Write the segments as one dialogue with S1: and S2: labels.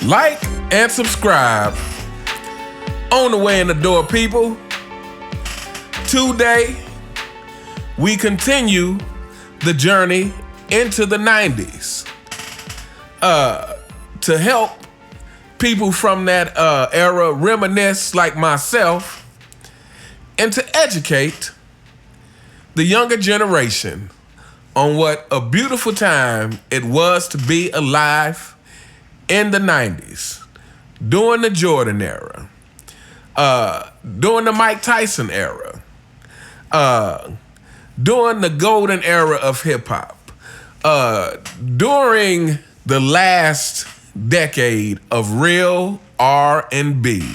S1: Like and subscribe. On the way in the door, people. Today, we continue the journey into the 90s. To help people from that era reminisce like myself, and to educate the younger generation on what a beautiful time it was to be alive in the 90s, during the Jordan era, during the Mike Tyson era, during the golden era of hip-hop, during the last decade of real R&B.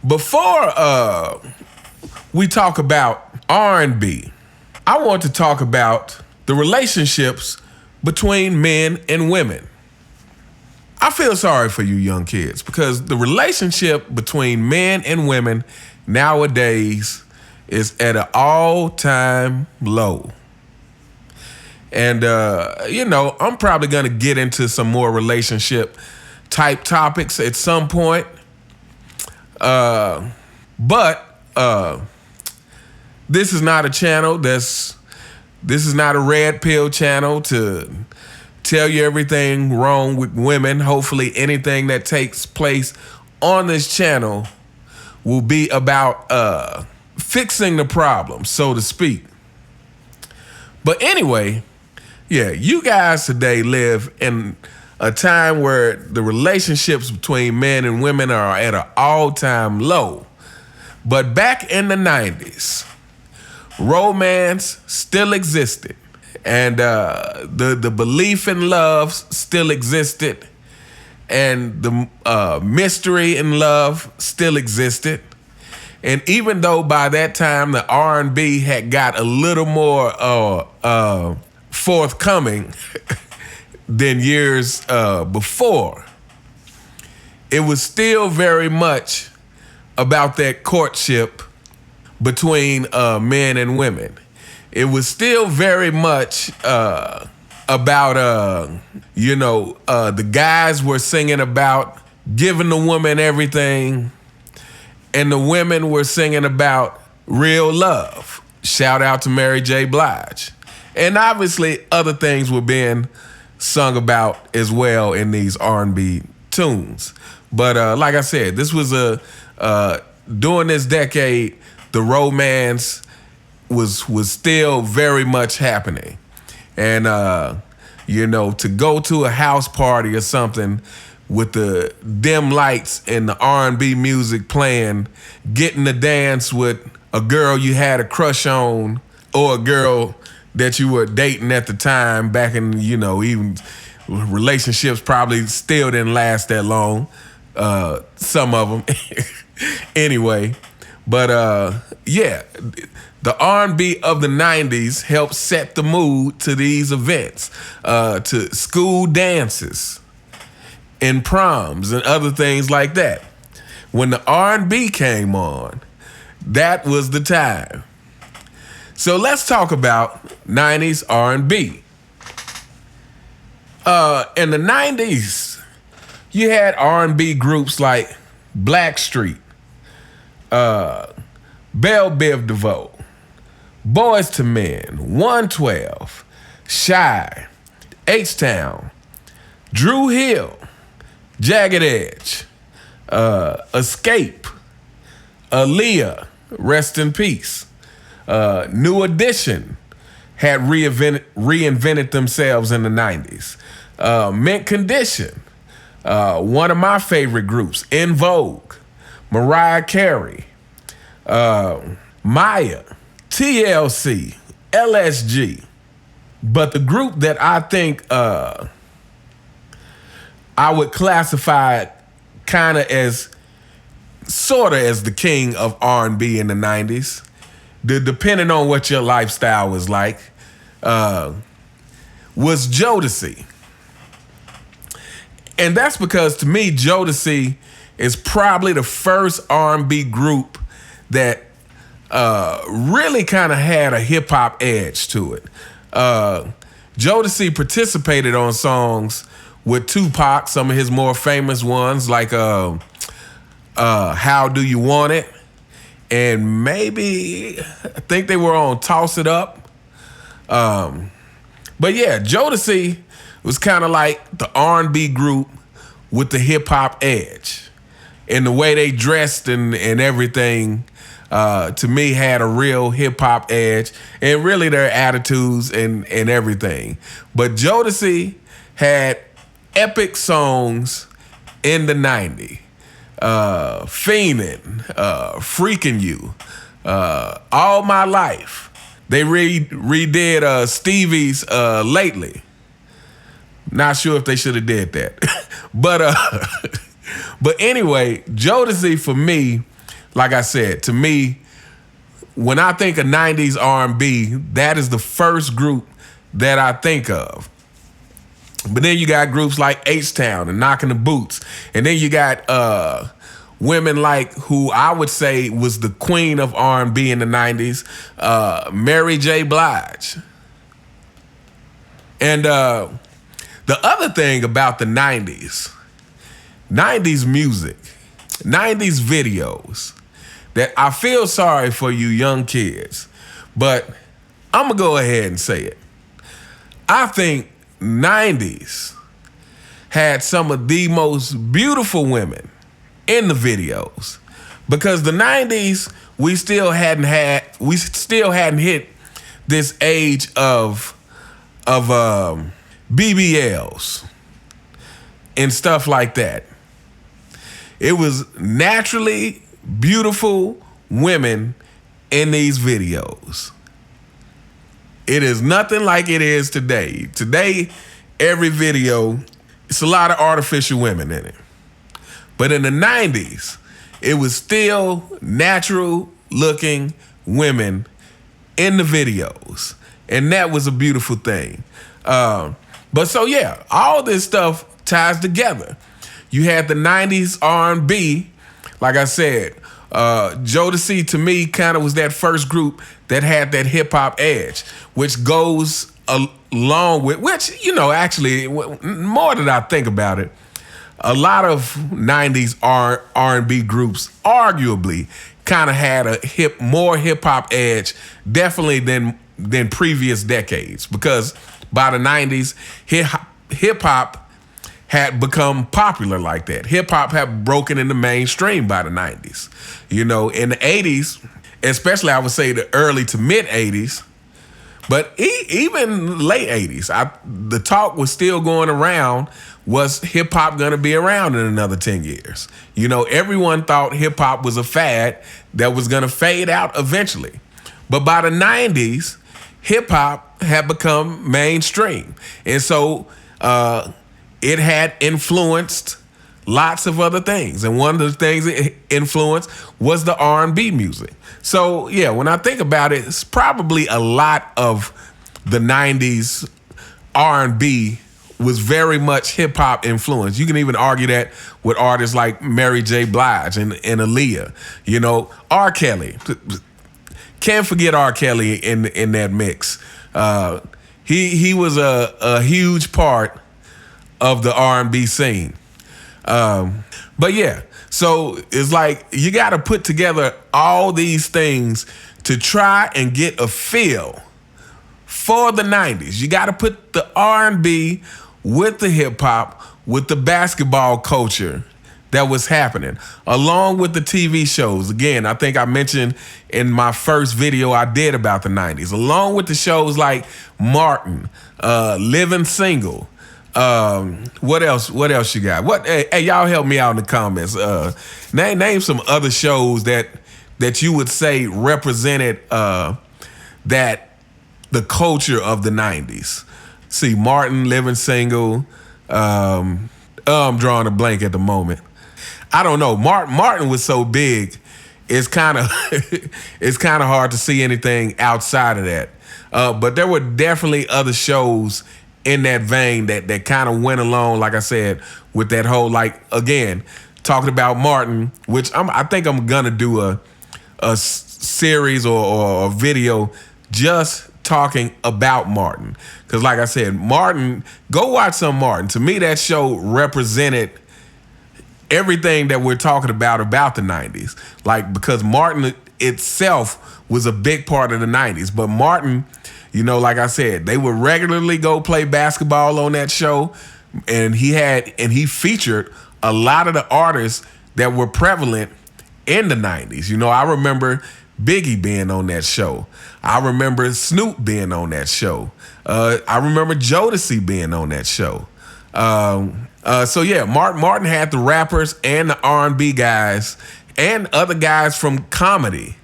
S1: Before we talk about R&B, I want to talk about the relationships between men and women. I feel sorry for you young kids because the relationship between men and women nowadays is at an all-time low. And, I'm probably going to get into some more relationship type topics at some point. But this is not a channel this is not a red pill channel to tell you everything wrong with women. Hopefully anything that takes place on this channel will be about fixing the problem, so to speak. But anyway, yeah, you guys today live in a time where the relationships between men and women are at an all-time low. But back in the 90s, romance still existed. And the belief in love still existed. And the mystery in love still existed. And even though by that time the R&B had got a little more forthcoming than years before, it was still very much about that courtship between men and women. It was still very much about, the guys were singing about giving the woman everything, and the women were singing about real love. Shout out to Mary J. Blige. And obviously other things were being sung about as well in these R&B tunes. But like I said, this was during this decade, the romance was still very much happening. And, to go to a house party or something with the dim lights and the R&B music playing, getting to dance with a girl you had a crush on or a girl that you were dating at the time back in, even relationships probably still didn't last that long. Some of them. Anyway, but the R&B of the 90s helped set the mood to these events, to school dances and proms and other things like that. When the R&B came on, that was the time. So let's talk about 90s R&B. In the 90s, you had R&B groups like Blackstreet, Belle Biv DeVoe, Boys to Men, 112, Shy, H-Town, Drew Hill, Jagged Edge, Escape, Aaliyah, rest in peace. New Edition had reinvented themselves in the 90s. Mint Condition, one of my favorite groups, In Vogue, Mariah Carey, Maya, TLC, LSG. But the group that I think I would classify kind of as sort of as the king of R&B in the 90s, depending on what your lifestyle was like, was Jodeci. And that's because, to me, Jodeci is probably the first R&B group that really kind of had a hip-hop edge to it. Jodeci participated on songs with Tupac, some of his more famous ones like How Do You Want It? And maybe, I think they were on Toss It Up. But yeah, Jodeci was kind of like the R&B group with the hip hop edge. And the way they dressed and everything, to me, had a real hip hop edge, and really their attitudes and everything. But Jodeci had epic songs in the 90s. Fiendin', Freaking You, All My Life. They redid Stevie's Lately. Not sure if they should have did that. But anyway, Jodeci for me, like I said, to me, when I think of 90s R&B, that is the first group that I think of. But then you got groups like H-Town and Knocking the Boots. And then you got women like who I would say was the queen of R&B in the 90s, Mary J. Blige. And the other thing about the 90s music, 90s videos, that I feel sorry for you young kids, but I'm going to go ahead and say it. I think 90s had some of the most beautiful women in the videos, because the 90s we still hadn't hit this age of BBLs and stuff like that. It was naturally beautiful women in these videos. It is nothing like it is today. Today, every video, it's a lot of artificial women in it. But in the 90s, it was still natural looking women in the videos. And that was a beautiful thing. But so yeah, all this stuff ties together. You had the 90s R&B, like I said, Jodeci to me kind of was that first group that had that hip hop edge, which goes along with, which, you know, actually, more that I think about it, a lot of 90s R&B groups arguably kind of had a more hip hop edge, definitely than previous decades, because by the 90s, hip hop had become popular like that. Hip hop had broken into mainstream by the 90s. You know, in the 80s, especially I would say the early to mid 80s, but even late 80s, the talk was still going around, was hip hop gonna be around in another 10 years? You know, everyone thought hip hop was a fad that was gonna fade out eventually. But by the 90s, hip hop had become mainstream. And so it had influenced lots of other things. And one of the things it influenced was the R&B music. So yeah, when I think about it, it's probably a lot of the 90s R&B was very much hip hop influenced. You can even argue that with artists like Mary J. Blige and Aaliyah. You know, R. Kelly. Can't forget R. Kelly in that mix. He was a huge part of the R&B scene. But yeah, so it's like you got to put together all these things to try and get a feel for the 90s. You got to put the R&B with the hip hop, with the basketball culture that was happening, along with the TV shows. Again, I think I mentioned in my first video I did about the 90s, along with the shows like Martin, Living Single. What else you got? Hey, y'all help me out in the comments. Name some other shows that you would say represented that the culture of the 90s. See, Martin, Living Single. I'm drawing a blank at the moment. I don't know. Martin was so big, it's kind of hard to see anything outside of that. But there were definitely other shows in that vein that kind of went along, like I said, with that whole, like, again, talking about Martin, which I think I'm gonna do a series or a video just talking about Martin. Because like I said, Martin, go watch some Martin. To me, that show represented everything that we're talking about the 90s. Like, because Martin itself was a big part of the 90s. But Martin, you know, like I said, they would regularly go play basketball on that show. And he featured a lot of the artists that were prevalent in the 90s. You know, I remember Biggie being on that show. I remember Snoop being on that show. I remember Jodeci being on that show. So yeah, Martin had the rappers and the R&B guys and other guys from comedy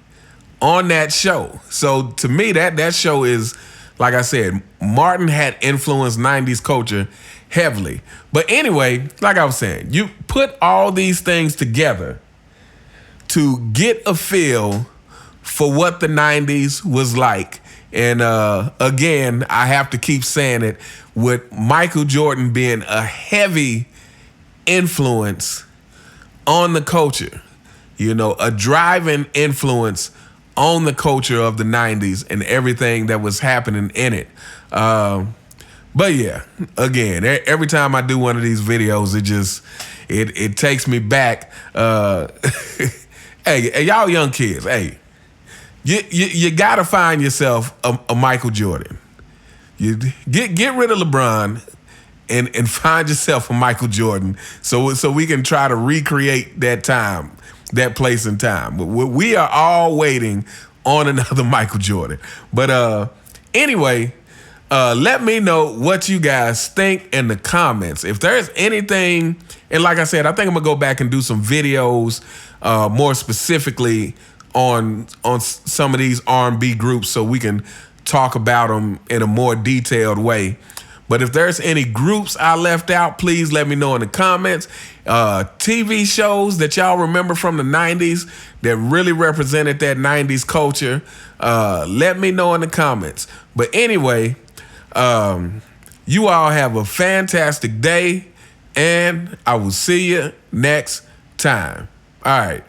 S1: on that show. So to me, that show is, like I said, Martin had influenced 90s culture heavily. But anyway, like I was saying, you put all these things together to get a feel for what the 90s was like. And again, I have to keep saying it, with Michael Jordan being a heavy influence on the culture, you know, a driving influence on the culture of the 90s and everything that was happening in it. But yeah, again, every time I do one of these videos, it takes me back. Hey, y'all young kids, hey, you gotta find yourself a Michael Jordan. You get rid of LeBron and find yourself a Michael Jordan, so we can try to recreate that time, that place and time. We are all waiting on another Michael Jordan. But anyway, let me know what you guys think in the comments. If there's anything, and like I said, I think I'm gonna go back and do some videos more specifically on some of these R&B groups so we can talk about them in a more detailed way. But if there's any groups I left out, please let me know in the comments. TV shows that y'all remember from the 90s that really represented that 90s culture, let me know in the comments. But anyway, you all have a fantastic day, and I will see you next time. All right.